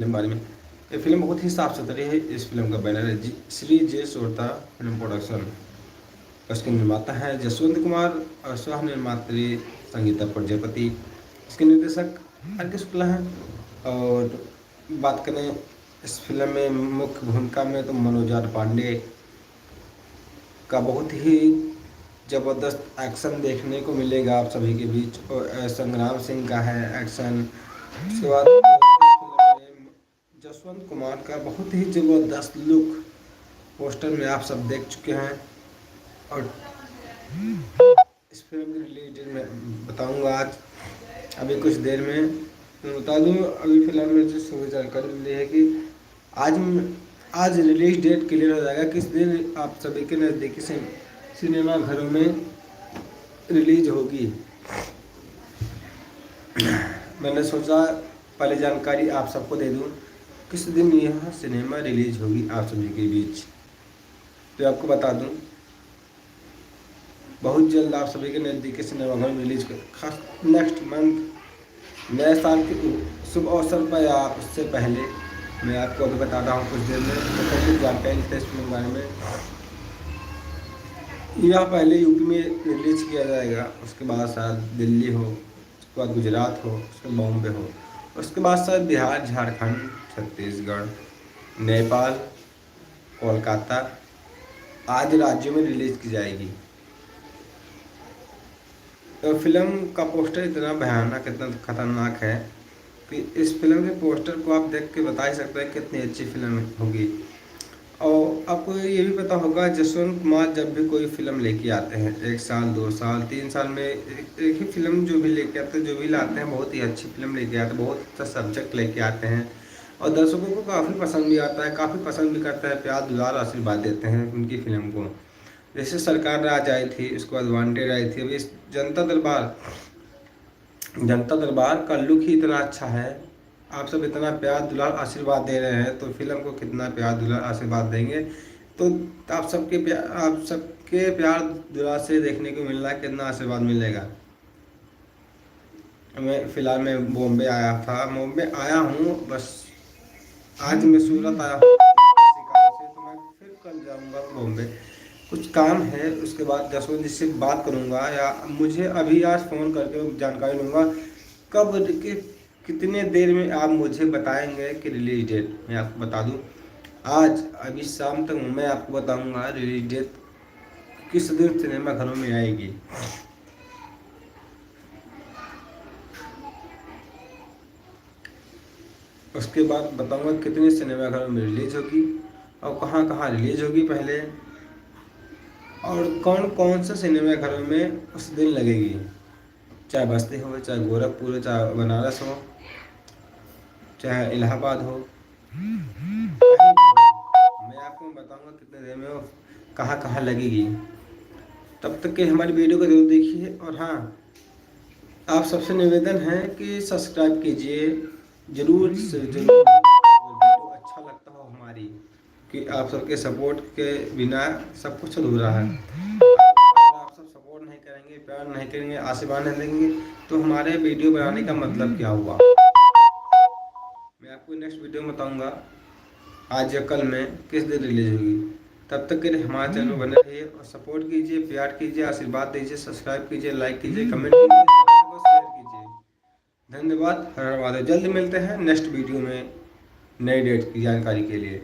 Film बारे में। ये फिल्म बहुत ही साफ सुथरी है। इस फिल्म का बैनर है श्री जे सोरता फिल्म प्रोडक्शन। इसके निर्माता हैं जसवंत कुमार और सह निर्मात्री संगीता प्रजापति। इसके निर्देशक आर के शुक्ला हैं। और बात करें इस फिल्म में मुख्य भूमिका में तो मनोज पांडे का बहुत ही ज़बरदस्त एक्शन देखने को मिलेगा आप सभी के बीच। और संग्राम सिंह का है एक्शन। उसके बाद जसवंत कुमार का बहुत ही ज़बरदस्त लुक पोस्टर में आप सब देख चुके हैं। और इस फिल्म की रिलीज डेट मैं बताऊंगा आज अभी कुछ देर में। मैं बता दूं अभी फिलहाल में जो सभी जानकारी मिली है कि आज रिलीज डेट क्लियर हो जाएगा किस दिन आप सभी के नज़दीकी सिनेमा घरों में रिलीज होगी। मैंने सोचा पहले जानकारी आप सबको दे दूं किस दिन यह सिनेमा रिलीज होगी आप सभी के बीच। तो आपको बता दूं बहुत जल्द आप सभी के नज़दीकी सिनेमा घर में रिलीज खास नेक्स्ट मंथ नए साल के शुभ अवसर पर या उससे पहले मैं आपको अभी बता रहा हूँ कुछ देर में तो कुछ जानकारी इस फिल्म के बारे में। यह पहले यूपी में रिलीज किया जाएगा, उसके बाद शायद दिल्ली हो, उसके बाद गुजरात हो, उसके बाद बॉम्बे हो, उसके बाद शायद बिहार, झारखंड, छत्तीसगढ़, नेपाल, कोलकाता आदि राज्यों में रिलीज की जाएगी। तो फिल्म का पोस्टर इतना भयानक इतना खतरनाक है कि इस फिल्म के पोस्टर को आप देख के बता ही सकते हैं कितनी अच्छी फिल्म होगी। और आपको ये भी पता होगा जसवंत कुमार जब भी कोई फिल्म लेके आते हैं 1 साल 2 साल 3 साल में एक ही फिल्म जो भी लेके आते हैं जो भी लाते हैं बहुत ही अच्छी फिल्म लेके आते हैं, बहुत अच्छा सब्जेक्ट लेके आते हैं और दर्शकों को काफ़ी पसंद भी आता है, काफ़ी पसंद भी करता है, प्यार दुलार आशीर्वाद देते हैं उनकी फिल्म को। जैसे सरकार राज आई थी, उसके बाद वांटेड आई थी, अभी जनता दरबार का लुक ही इतना अच्छा है। आप सब इतना प्यार दुलार आशीर्वाद दे रहे हैं तो फिल्म को कितना प्यार दुलार आशीर्वाद देंगे तो आप सबके प्यार दुलार से देखने को मिल रहा है कितना आशीर्वाद मिलेगा। मैं फ़िलहाल मैं बॉम्बे आया था, बॉम्बे आया हूँ बस। आज मैं सूरत आया हूँ किसी काम से, तो मैं फिर कल जाऊँगा बॉम्बे, कुछ काम है। उसके बाद जसवंत जी से बात करूँगा या मुझे अभी आज फ़ोन करके जानकारी लूँगा कब कि कितने देर में आप मुझे बताएंगे कि रिलीज डेट। मैं आपको बता दूं आज अभी शाम तक मैं आपको बताऊंगा रिलीज डेट किस दिन सिनेमा घरों में आएगी। उसके बाद बताऊंगा कितने सिनेमा घरों में रिलीज होगी और कहाँ कहाँ रिलीज होगी पहले, और कौन कौन से सिनेमा घरों में उस दिन लगेगी, चाहे बस्ती हो, चाहे गोरखपुर हो, चाहे बनारस हो, चाहे इलाहाबाद हो, मैं आपको बताऊंगा कितने देर में वो कहाँ कहाँ लगेगी। तब तक के हमारी वीडियो को जरूर देखिए। और हाँ, आप सबसे निवेदन है कि सब्सक्राइब कीजिए जरूर से जरूर। और वीडियो अच्छा लगता हो हमारी कि आप सबके सपोर्ट के बिना सब कुछ अधूरा है। अगर आप सब सपोर्ट नहीं करेंगे, प्यार नहीं करेंगे, आशीर्वाद नहीं देंगे तो हमारे वीडियो बनाने का मतलब क्या हुआ। मैं आपको नेक्स्ट वीडियो में बताऊंगा आज या कल में किस दिन रिलीज होगी। तब तक के लिए हमारे चैनल बने रहिए और सपोर्ट कीजिए, प्यार कीजिए, आशीर्वाद दीजिए, सब्सक्राइब कीजिए, लाइक कीजिए, कमेंट कीजिए, शेयर कीजिए। धन्यवाद। हर हर महादेव। जल्द मिलते हैं नेक्स्ट वीडियो में नई डेट की जानकारी के लिए।